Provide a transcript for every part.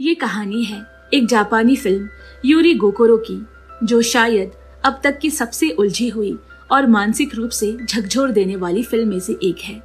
ये कहानी है एक जापानी फिल्म यूरी गोकोरो की, जो शायद अब तक की सबसे उलझी हुई और मानसिक रूप से झकझोर देने वाली फिल्म में से एक है।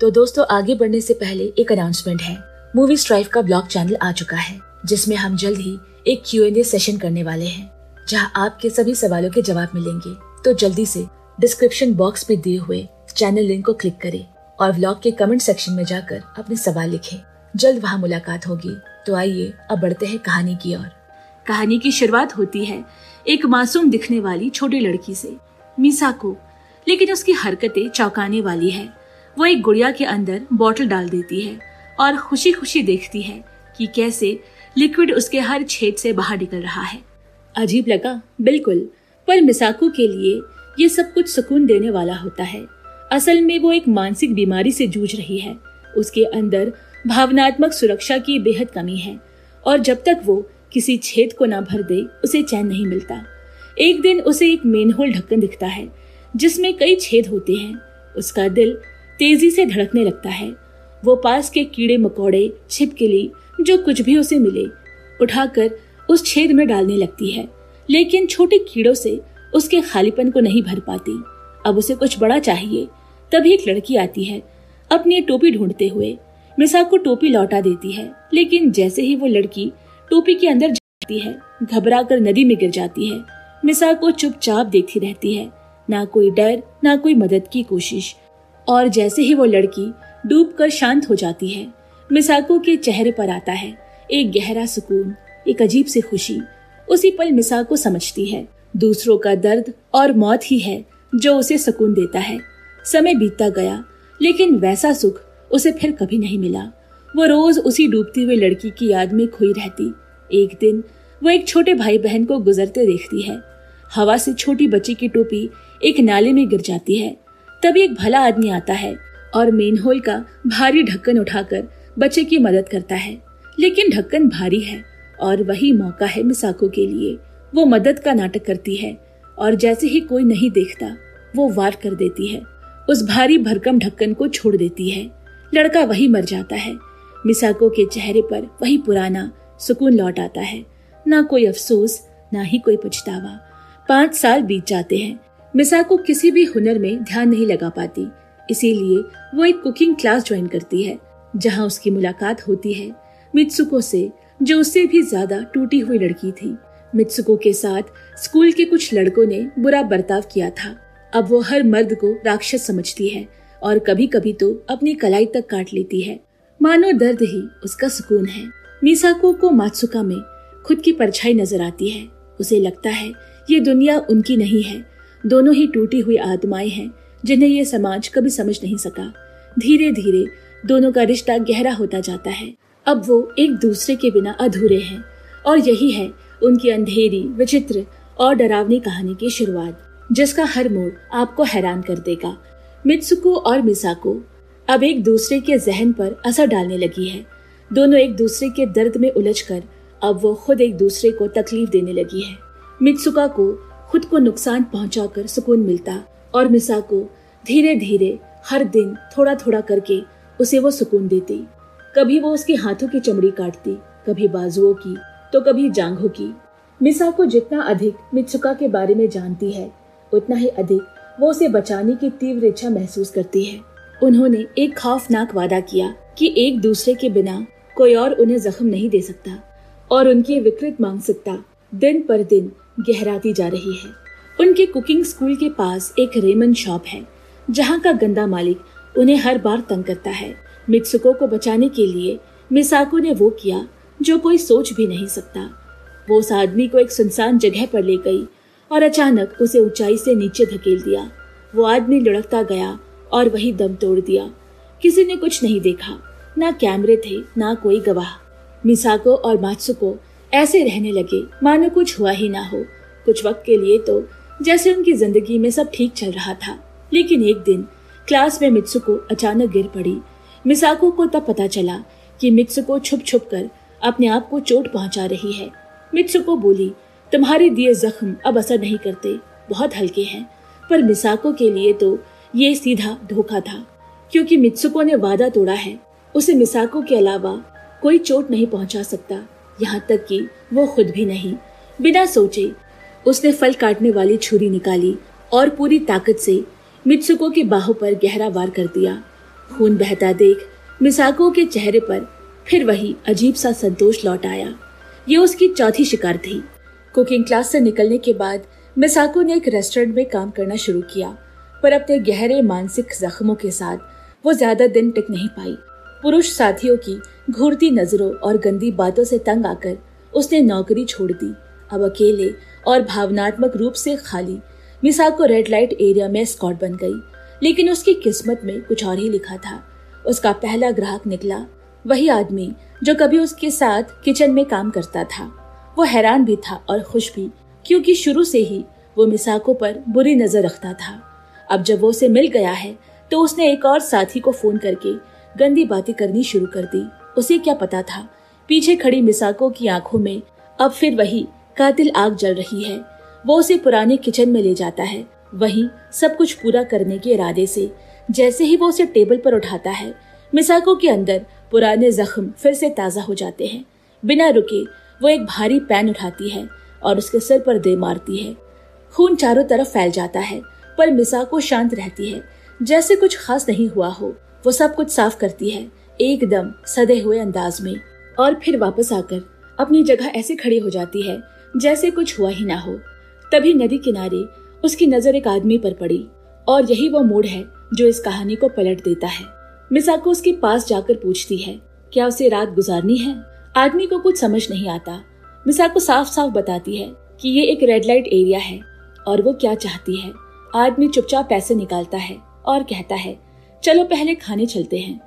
तो दोस्तों, आगे बढ़ने से पहले एक अनाउंसमेंट है। मूवी स्ट्राइव का ब्लॉग चैनल आ चुका है, जिसमें हम जल्द ही एक Q&A सेशन करने वाले हैं, जहां आपके सभी सवालों के जवाब मिलेंगे। तो जल्दी से डिस्क्रिप्शन बॉक्स में दिए हुए चैनल लिंक को क्लिक करें और व्लॉग के कमेंट सेक्शन में जाकर अपने सवाल लिखें। जल्द वहां मुलाकात होगी। तो आइए अब बढ़ते हैं कहानी की ओर। कहानी की शुरुआत होती है एक मासूम दिखने वाली छोटी लड़की से, मिसाको। लेकिन उसकी हरकतें चौंकाने वाली है। वो एक गुड़िया के अंदर बॉटल डाल देती है और खुशी खुशी देखती है कि कैसे लिक्विड उसके हर छेद से बाहर निकल रहा है। अजीब लगा, बिल्कुल, पर मिसाको के लिए ये सब कुछ सुकून देने वाला होता है। असल में वो एक मानसिक बीमारी से जूझ रही है। उसके अंदर भावनात्मक सुरक्षा की बेहद कमी है और जब तक वो किसी छेद को ना भर दे, उसे चैन नहीं मिलता। एक दिन उसे एक मेनहोल ढक्कन दिखता है जिसमें कई छेद होते हैं। उसका दिल तेजी से धड़कने लगता है। वो पास के कीड़े मकोड़े, छिपकली, जो कुछ भी उसे मिले, उठाकर उस छेद में डालने लगती है। लेकिन छोटे कीड़ों से उसके खालीपन को नहीं भर पाती। अब उसे कुछ बड़ा चाहिए। तभी एक लड़की आती है अपनी टोपी ढूंढते हुए। मिसाको टोपी लौटा देती है, लेकिन जैसे ही वो लड़की टोपी के अंदर जाती है, घबराकर नदी में गिर जाती है। मिसाको चुपचाप देखती रहती है, ना कोई डर, ना कोई मदद की कोशिश। और जैसे ही वो लड़की डूबकर शांत हो जाती है, मिसाको के चेहरे पर आता है एक गहरा सुकून, एक अजीब सी खुशी। उसी पल मिसाको समझती है दूसरों का दर्द और मौत ही है जो उसे सुकून देता है। समय बीतता गया, लेकिन वैसा सुख उसे फिर कभी नहीं मिला। वो रोज उसी डूबती हुई लड़की की याद में खोई रहती। एक दिन वो एक छोटे भाई बहन को गुजरते देखती है। हवा से छोटी बच्ची की टोपी एक नाले में गिर जाती है। तभी एक भला आदमी आता है और मेनहोल का भारी ढक्कन उठाकर बच्चे की मदद करता है। लेकिन ढक्कन भारी है और वही मौका है मिसाको के लिए। वो मदद का नाटक करती है और जैसे ही कोई नहीं देखता, वो वार कर देती है। उस भारी भरकम ढक्कन को छोड़ देती है। लड़का वही मर जाता है। मिसाको के चेहरे पर वही पुराना सुकून लौट आता है। ना कोई अफसोस, ना ही कोई पछतावा। 5 साल बीत जाते हैं। मिसाको किसी भी हुनर में ध्यान नहीं लगा पाती। इसीलिए वो एक कुकिंग क्लास ज्वाइन करती है, जहां उसकी मुलाकात होती है मित्सुको से, जो उससे भी ज्यादा टूटी हुई लड़की थी। मित्सुको के साथ स्कूल के कुछ लड़कों ने बुरा बर्ताव किया था। अब वो हर मर्द को राक्षस समझती है और कभी कभी तो अपनी कलाई तक काट लेती है। मानो दर्द ही उसका सुकून है। मिसाको को मात्सुका में खुद की परछाई नजर आती है। उसे लगता है ये दुनिया उनकी नहीं है। दोनों ही टूटी हुई आत्माएं हैं जिन्हें ये समाज कभी समझ नहीं सका। धीरे धीरे दोनों का रिश्ता गहरा होता जाता है। अब वो एक दूसरे के बिना अधूरे हैं और यही है उनकी अंधेरी, विचित्र और डरावनी कहानी की शुरुआत, जिसका हर मोड़ आपको हैरान कर देगा। मित्सुको और मिसाको अब एक दूसरे के जहन पर असर डालने लगी है। दोनों एक दूसरे के दर्द में उलझकर अब वो खुद एक दूसरे को तकलीफ देने लगी है। मित्सुका को खुद को नुकसान पहुंचाकर सुकून मिलता और मिसाको धीरे धीरे हर दिन थोड़ा थोड़ा करके उसे वो सुकून देती। कभी वो उसके हाथों की चमड़ी काटती, कभी बाजुओं की, तो कभी जांघों की। मिसाको जितना अधिक मित्सुका के बारे में जानती है, उतना ही अधिक वो उसे बचाने की तीव्र इच्छा महसूस करती है। उन्होंने एक खौफनाक वादा किया कि एक दूसरे के बिना कोई और उन्हें जख्म नहीं दे सकता, और उनकी विकृत मानसिकता दिन पर दिन गहराती जा रही है। उनके कुकिंग स्कूल के पास एक रेमन शॉप है, जहां का गंदा मालिक उन्हें हर बार तंग करता है। मित्सुको को बचाने के लिए मिसाको ने वो किया जो कोई सोच भी नहीं सकता। वो उस आदमी को एक सुनसान जगह पर ले गई और अचानक उसे ऊंचाई से नीचे धकेल दिया। वो आदमी लुढ़कता गया और वही दम तोड़ दिया। किसी ने कुछ नहीं देखा, ना कैमरे थे, ना कोई गवाह। मिसाको और मात्सुको ऐसे रहने लगे मानो कुछ हुआ ही ना हो। कुछ वक्त के लिए तो जैसे उनकी जिंदगी में सब ठीक चल रहा था। लेकिन एक दिन क्लास में मित्सुको अचानक गिर पड़ी। मिसाको को तब पता चला कि मित्सुको छुप छुप कर अपने आप को चोट पहुंचा रही है। मित्सुको बोली, तुम्हारे दिए जख्म अब असर नहीं करते, बहुत हल्के हैं। पर मिसाको के लिए तो ये सीधा धोखा था, क्योंकि मित्सुको ने वादा तोड़ा है। उसे मिसाको के अलावा कोई चोट नहीं पहुंचा सकता। यहाँ तक कि वो खुद भी नहीं। बिना सोचे उसने फल काटने वाली छुरी निकाली और पूरी ताकत से मित्सुको की बाहों पर गहरा वार कर दिया। खून बहता देख मिसाको के चेहरे पर फिर वही अजीब सा संतोष लौट आया। ये उसकी चौथी शिकार थी। कुकिंग क्लास से निकलने के बाद मिसाको ने एक रेस्टोरेंट में काम करना शुरू किया, पर अपने गहरे मानसिक जख्मों के साथ वो ज्यादा दिन टिक नहीं पाई। पुरुष साथियों की घूरती नजरों और गंदी बातों से तंग आकर उसने नौकरी छोड़ दी। अब अकेले और भावनात्मक रूप से खाली मिसाको रेड लाइट एरिया में एस्कॉर्ट बन गई। लेकिन उसकी किस्मत में कुछ और ही लिखा था। उसका पहला ग्राहक निकला, वही आदमी जो कभी उसके साथ किचन में काम करता था। वो हैरान भी था और खुश भी, क्योंकि शुरू से ही वो मिसाको पर बुरी नजर रखता था। अब जब वो उसे मिल गया है तो उसने एक और साथी को फोन करके गंदी बातें करनी शुरू कर दी। उसे क्या पता था पीछे खड़ी मिसाको की आंखों में अब फिर वही कातिल आग जल रही है। वो उसे पुराने किचन में ले जाता है, वहीं सब कुछ पूरा करने के इरादे से। जैसे ही वो उसे टेबल पर उठाता है, मिसाको के अंदर पुराने जख्म फिर से ताजा हो जाते हैं। बिना रुके वो एक भारी पैन उठाती है और उसके सिर पर दे मारती है। खून चारों तरफ फैल जाता है, पर मिसाको शांत रहती है, जैसे कुछ खास नहीं हुआ हो। वो सब कुछ साफ करती है, एकदम सधे हुए अंदाज में, और फिर वापस आकर अपनी जगह ऐसे खड़ी हो जाती है जैसे कुछ हुआ ही ना हो। तभी नदी किनारे उसकी नजर एक आदमी पर पड़ी, और यही वो मोड़ है जो इस कहानी को पलट देता है। मिसाको उसके पास जाकर पूछती है, क्या उसे रात गुजारनी है? आदमी को कुछ समझ नहीं आता। मिसाको साफ साफ बताती है कि ये एक रेड लाइट एरिया है और वो क्या चाहती है। आदमी चुपचाप पैसे निकालता है और कहता है, चलो पहले खाने चलते हैं।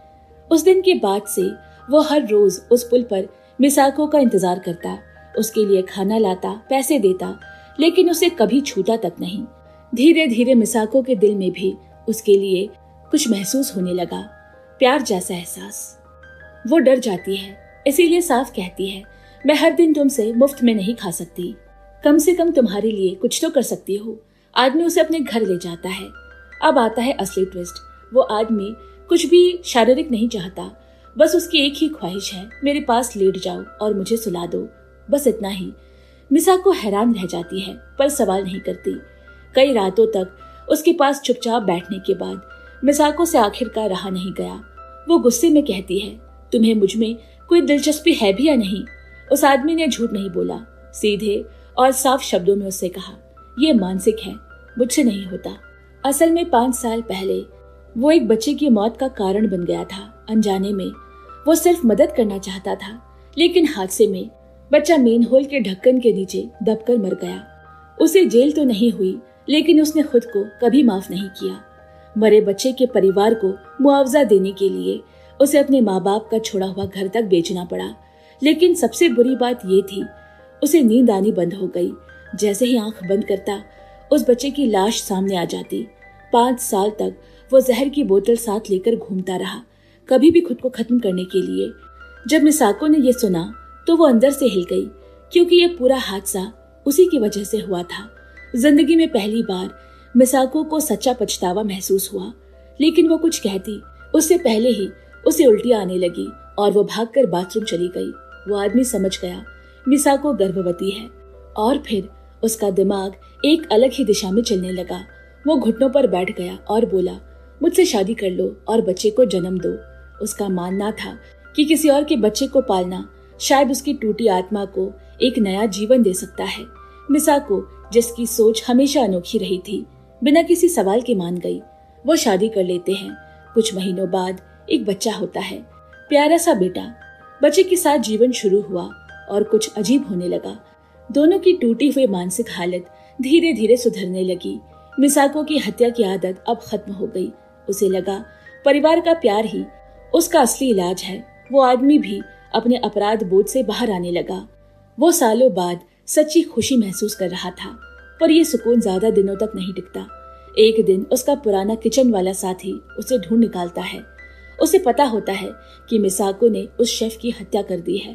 उस दिन के बाद से वो हर रोज उस पुल पर मिसाको का इंतजार करता, उसके लिए खाना लाता, पैसे देता, लेकिन उसे कभी छूता तक नहीं। धीरे धीरे मिसाको के दिल में भी उसके लिए कुछ महसूस होने लगा, प्यार जैसा एहसास। वो डर जाती है, इसीलिए साफ कहती है, मैं हर दिन तुमसे मुफ्त में नहीं खा सकती, कम से कम तुम्हारे लिए कुछ तो कर सकती हूँ। आदमी उसे अपने घर ले जाता है। अब आता है असली ट्विस्ट। वो आदमी कुछ भी शारीरिक नहीं चाहता, बस उसकी एक ही ख्वाहिश है, मेरे पास लेट जाओ और मुझे सुला दो, बस इतना ही। मिसाको हैरान रह जाती है, पर सवाल नहीं करती। कई रातों तक उसके पास चुपचाप बैठने के बाद मिसाको से आखिरकार रहा नहीं गया। वो गुस्से में कहती है, तुम्हें मुझ में कोई दिलचस्पी है भी या नहीं? उस आदमी ने झूठ नहीं बोला, सीधे और साफ शब्दों में उससे कहा, ये मानसिक है, मुझसे नहीं होता। असल में 5 साल पहले वो एक बच्चे की मौत का कारण बन गया था। अनजाने में वो सिर्फ मदद करना चाहता था, लेकिन हादसे में बच्चा मेन होल के ढक्कन के नीचे दबकर मर गया। उसे जेल तो नहीं हुई, लेकिन उसने खुद को कभी माफ नहीं किया। मरे बच्चे के परिवार को मुआवजा देने के लिए उसे अपने माँ बाप का छोड़ा हुआ घर तक बेचना पड़ा। लेकिन सबसे बुरी बात ये थी, उसे नींद आनी बंद हो गई। जैसे ही आंख बंद करता, उस बच्चे की लाश सामने आ जाती। 5 साल तक वो जहर की बोतल साथ लेकर घूमता रहा, कभी भी खुद को खत्म करने के लिए। जब मिसाको ने ये सुना तो वो अंदर से हिल गई, क्योंकि ये पूरा हादसा उसी की वजह से हुआ था। जिंदगी में पहली बार मिसाको को सच्चा पछतावा महसूस हुआ, लेकिन वो कुछ कहती उससे पहले ही उसे उल्टियां आने लगी और वो भागकर बाथरूम चली गई। वो आदमी समझ गया मिसाको गर्भवती है, और फिर उसका दिमाग एक अलग ही दिशा में चलने लगा। वो घुटनों पर बैठ गया और बोला, मुझसे शादी कर लो और बच्चे को जन्म दो। उसका मानना था कि किसी और के बच्चे को पालना शायद उसकी टूटी आत्मा को एक नया जीवन दे सकता है। मिसाको, जिसकी सोच हमेशा अनोखी रही थी, बिना किसी सवाल के मान गई। वो शादी कर लेते हैं। कुछ महीनों बाद एक बच्चा होता है, प्यारा सा बेटा। बच्चे के साथ जीवन शुरू हुआ और कुछ अजीब होने लगा। दोनों की टूटी हुई मानसिक हालत धीरे धीरे सुधरने लगी। मिसाको की हत्या की आदत अब खत्म हो गई। उसे लगा परिवार का प्यार ही उसका असली इलाज है। वो आदमी भी अपने अपराध बोझ से बाहर आने लगा। वो सालों बाद सच्ची खुशी महसूस कर रहा था, पर यह सुकून ज्यादा दिनों तक नहीं टिकता। एक दिन उसका पुराना किचन वाला साथी उसे ढूंढ निकालता है। उसे पता होता है कि मिसाको ने उस शेफ की हत्या कर दी है।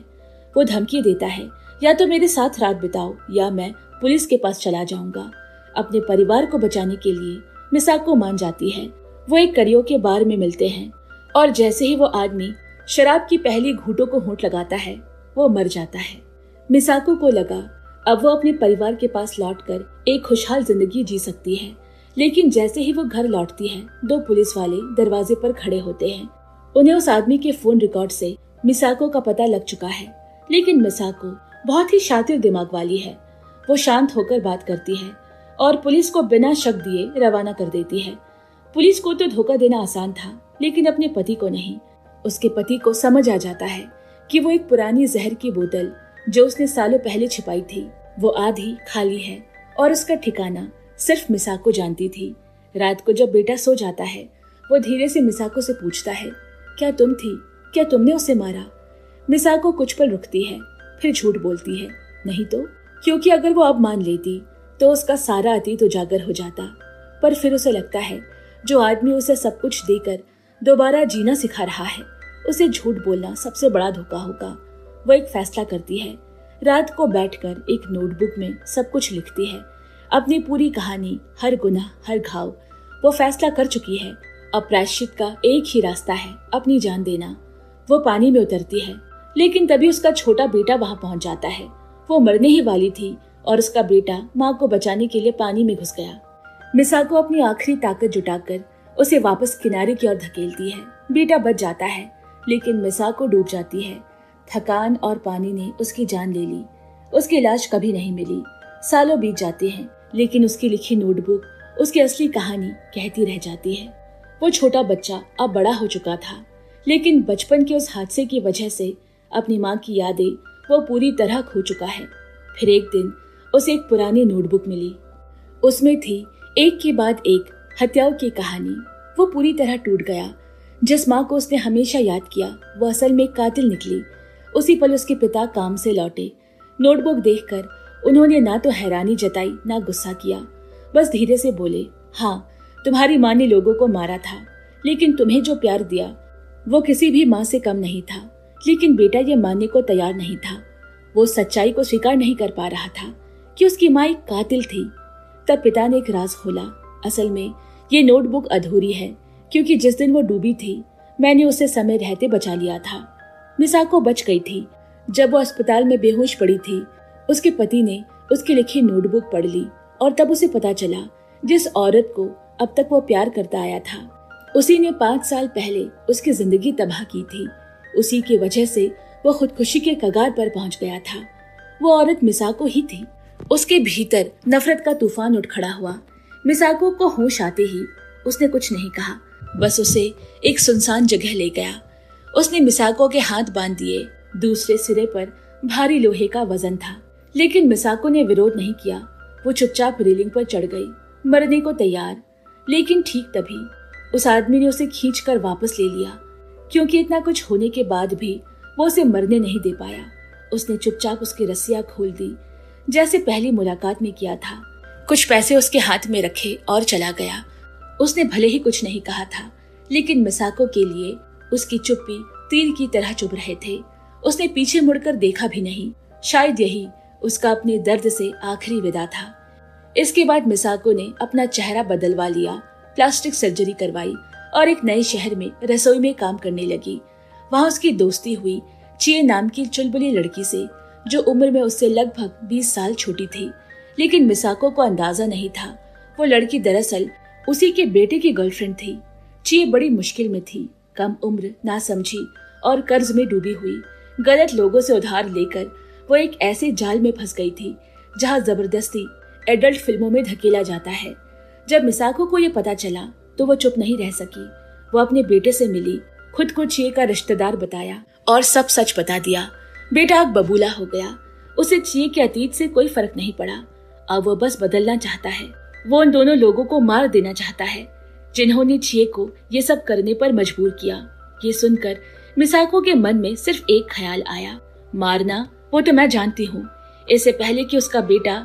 वो धमकी देता है, या तो मेरे साथ रात बिताओ या मैं पुलिस के पास चला जाऊंगा। अपने परिवार को बचाने के लिए मिसाको मान जाती है। वो एक करियोके बार में मिलते हैं, और जैसे ही वो आदमी शराब की पहली घूंटों को होंठ लगाता है, वो मर जाता है। मिसाको को लगा अब वो अपने परिवार के पास लौटकर एक खुशहाल जिंदगी जी सकती है, लेकिन जैसे ही वो घर लौटती है 2 पुलिस वाले दरवाजे पर खड़े होते हैं। उन्हें उस आदमी के फोन रिकॉर्ड से मिसाको का पता लग चुका है, लेकिन मिसाको बहुत ही शातिर दिमाग वाली है। वो शांत होकर बात करती है और पुलिस को बिना शक दिए रवाना कर देती है। पुलिस को तो धोखा देना आसान था, लेकिन अपने पति को नहीं। उसके पति को समझ आ जाता है कि वो एक पुरानी जहर की बोतल जो उसने सालों पहले छिपाई थी, वो आधी खाली है और उसका ठिकाना सिर्फ मिसाको जानती थी। रात को जब बेटा सो जाता है, वो धीरे से मिसाको से पूछता है, क्या तुम थी? क्या तुमने उसे मारा? मिसाको कुछ पल रुकती है, फिर झूठ बोलती है, नहीं तो, क्योंकि अगर वो अब मान लेती तो उसका सारा अतीत उजागर हो जाता। पर फिर उसे लगता है जो आदमी उसे सब कुछ देकर दोबारा जीना सिखा रहा है, उसे झूठ बोलना सबसे बड़ा धोखा होगा। वो एक फैसला करती है। रात को बैठकर एक नोटबुक में सब कुछ लिखती है, अपनी पूरी कहानी, हर गुनाह, हर घाव। वो फैसला कर चुकी है, अब प्रायश्चित का एक ही रास्ता है, अपनी जान देना। वो पानी में उतरती है, लेकिन तभी उसका छोटा बेटा वहां पहुंच जाता है। वो मरने ही वाली थी और उसका बेटा माँ को बचाने के लिए पानी में घुस गया। मिसाको अपनी आखिरी ताकत जुटाकर उसे वापस किनारे की ओर धकेलती है। बेटा बच जाता है, लेकिन मिसाको डूब जाती है। थकान और पानी ने उसकी जान ले ली। उसकी लाश कभी नहीं मिली। सालों बीत जाते हैं, लेकिन उसकी लिखी नोटबुक उसकी असली कहानी कहती रह जाती है। वो छोटा बच्चा अब बड़ा हो चुका था, लेकिन बचपन के उस हादसे की वजह से अपनी माँ की यादें वो पूरी तरह खो चुका है। फिर एक दिन उसे एक पुरानी नोटबुक मिली। उसमें थी एक के बाद एक हत्याओं की कहानी। वो पूरी तरह टूट गया। जिस माँ को उसने हमेशा याद किया, वो असल में एक कातिल निकली। उसी पल उसके पिता काम से लौटे। नोटबुक देखकर उन्होंने ना तो हैरानी जताई, ना गुस्सा किया। बस धीरे से बोले, हाँ, तुम्हारी माँ ने लोगों को मारा था, लेकिन तुम्हें जो प्यार दिया वो किसी भी माँ से कम नहीं था। लेकिन बेटा ये मानने को तैयार नहीं था। वो सच्चाई को स्वीकार नहीं कर पा रहा था कि उसकी माँ एक कातिल थी। तब पिता ने एक राज खोला। असल में ये नोटबुक अधूरी है, क्योंकि जिस दिन वो डूबी थी, मैंने उसे समय रहते बचा लिया था। मिसाको बच गई थी। जब वो अस्पताल में बेहोश पड़ी थी, उसके पति ने उसकी लिखी नोटबुक पढ़ ली और तब उसे पता चला जिस औरत को अब तक वो प्यार करता आया था, उसी ने 5 साल पहले उसकी जिंदगी तबाह की थी। उसी की वजह से वो खुदकुशी के कगार पर पहुंच गया था। वो औरत मिसाको ही थी। उसके भीतर नफरत का तूफान उठ खड़ा हुआ। मिसाको को होश आते ही उसने कुछ नहीं कहा, बस उसे एक सुनसान जगह ले गया। उसने मिसाको के हाथ बांध दिए। दूसरे सिरे पर भारी लोहे का वजन था, लेकिन मिसाको ने विरोध नहीं किया। वो चुपचाप रेलिंग पर चढ़ गई, मरने को तैयार। लेकिन ठीक तभी उस आदमी ने उसे खींचकर वापस ले लिया, क्योंकि इतना कुछ होने के बाद भी वो उसे मरने नहीं दे पाया। उसने चुपचाप उसकी रस्सियां खोल दी, जैसे पहली मुलाकात में किया था। कुछ पैसे उसके हाथ में रखे और चला गया। उसने भले ही कुछ नहीं कहा था, लेकिन मिसाको के लिए उसकी चुप्पी तीर की तरह चुभ रहे थे। उसने पीछे मुड़कर देखा भी नहीं। शायद यही उसका अपने दर्द से आखिरी विदा था। इसके बाद मिसाको ने अपना चेहरा बदलवा लिया, प्लास्टिक सर्जरी करवाई और एक नए शहर में रसोई में काम करने लगी। वहां उसकी दोस्ती हुई चिए नाम की चुलबुली लड़की से, जो उम्र में उससे लगभग 20 साल छोटी थी। लेकिन मिसाको को अंदाजा नहीं था, वो लड़की दरअसल उसी के बेटे की गर्लफ्रेंड थी। चिए बड़ी मुश्किल में थी, कम उम्र, नासमझी और कर्ज में डूबी हुई। गलत लोगों से उधार लेकर वो एक ऐसे जाल में फंस गई थी जहां जबरदस्ती एडल्ट फिल्मों में धकेला जाता है। जब मिसाको को ये पता चला तो वो चुप नहीं रह सकी। वो अपने बेटे से मिली, खुद को चिए का रिश्तेदार बताया और सब सच बता दिया। बेटा अब बबूला हो गया। उसे चिए के अतीत से कोई फर्क नहीं पड़ा। अब वो बस बदलना चाहता है। वो उन दोनों लोगों को मार देना चाहता है जिन्होंने चिए को ये सब करने पर मजबूर किया। ये सुनकर मिसाको के मन में सिर्फ एक ख्याल आया, मारना। वो तो मैं जानती हूँ। इससे पहले कि उसका बेटा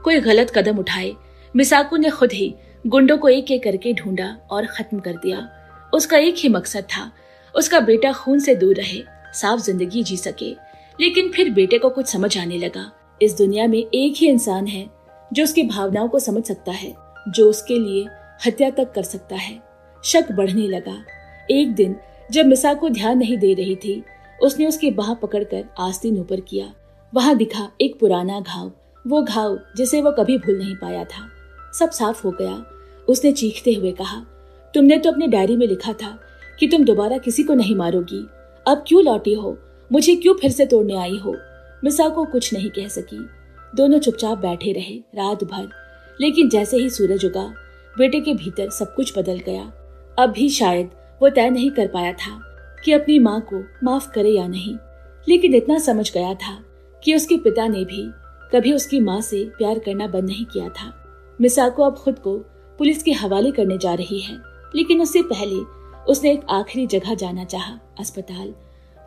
कोई गलत कदम उठाए, मिसाको ने खुद ही गुंडों को एक एक करके ढूंढा और खत्म कर दिया। उसका एक ही मकसद था, उसका बेटा खून से दूर रहे, साफ जिंदगी जी सके। लेकिन फिर बेटे को कुछ समझ आने लगा। इस दुनिया में एक ही इंसान है जो उसकी भावनाओं को समझ सकता है, जो उसके लिए हत्या तक कर सकता है। शक बढ़ने लगा। एक दिन जब मिसाको ध्यान नहीं दे रही थी, उसने उसकी बाह पकड़कर आस्तीन ऊपर किया। वहां दिखा एक पुराना घाव, वो घाव जिसे वो कभी भूल नहीं पाया था। सब साफ हो गया। उसने चीखते हुए कहा, तुमने तो अपनी डायरी में लिखा था कि तुम दोबारा किसी को नहीं मारोगी। अब क्यों लौटी हो? मुझे क्यों फिर से तोड़ने आई हो? मिसाको कुछ नहीं कह सकी। दोनों चुपचाप बैठे रहे रात भर। लेकिन जैसे ही सूरज उगा, बेटे के भीतर सब कुछ बदल गया। अब भी शायद वो तय नहीं कर पाया था कि अपनी माँ को माफ करे या नहीं, लेकिन इतना समझ गया था कि उसके पिता ने भी कभी उसकी माँ से प्यार करना बंद नहीं किया था। मिसाको अब खुद को पुलिस के हवाले करने जा रही है, लेकिन उससे पहले उसने एक आखिरी जगह जाना चाहा, अस्पताल।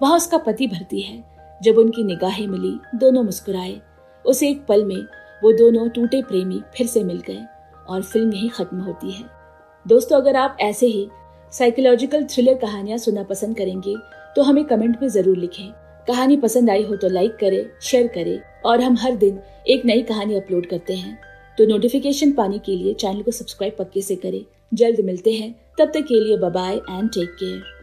वहां उसका पति भर्ती है। जब उनकी निगाहें मिली, दोनों मुस्कुराए। उसे एक पल में वो दोनों टूटे प्रेमी फिर से मिल गए और फिल्म यही खत्म होती है। दोस्तों, अगर आप ऐसे ही साइकोलॉजिकल थ्रिलर कहानियां सुनना पसंद करेंगे तो हमें कमेंट में जरूर लिखें। कहानी पसंद आई हो तो लाइक करें, शेयर करें, और हम हर दिन एक नई कहानी अपलोड करते हैं। तो नोटिफिकेशन पाने के लिए चैनल को सब्सक्राइब पक्के से करें। जल्द मिलते हैं, तब तक के लिए bye bye and take care.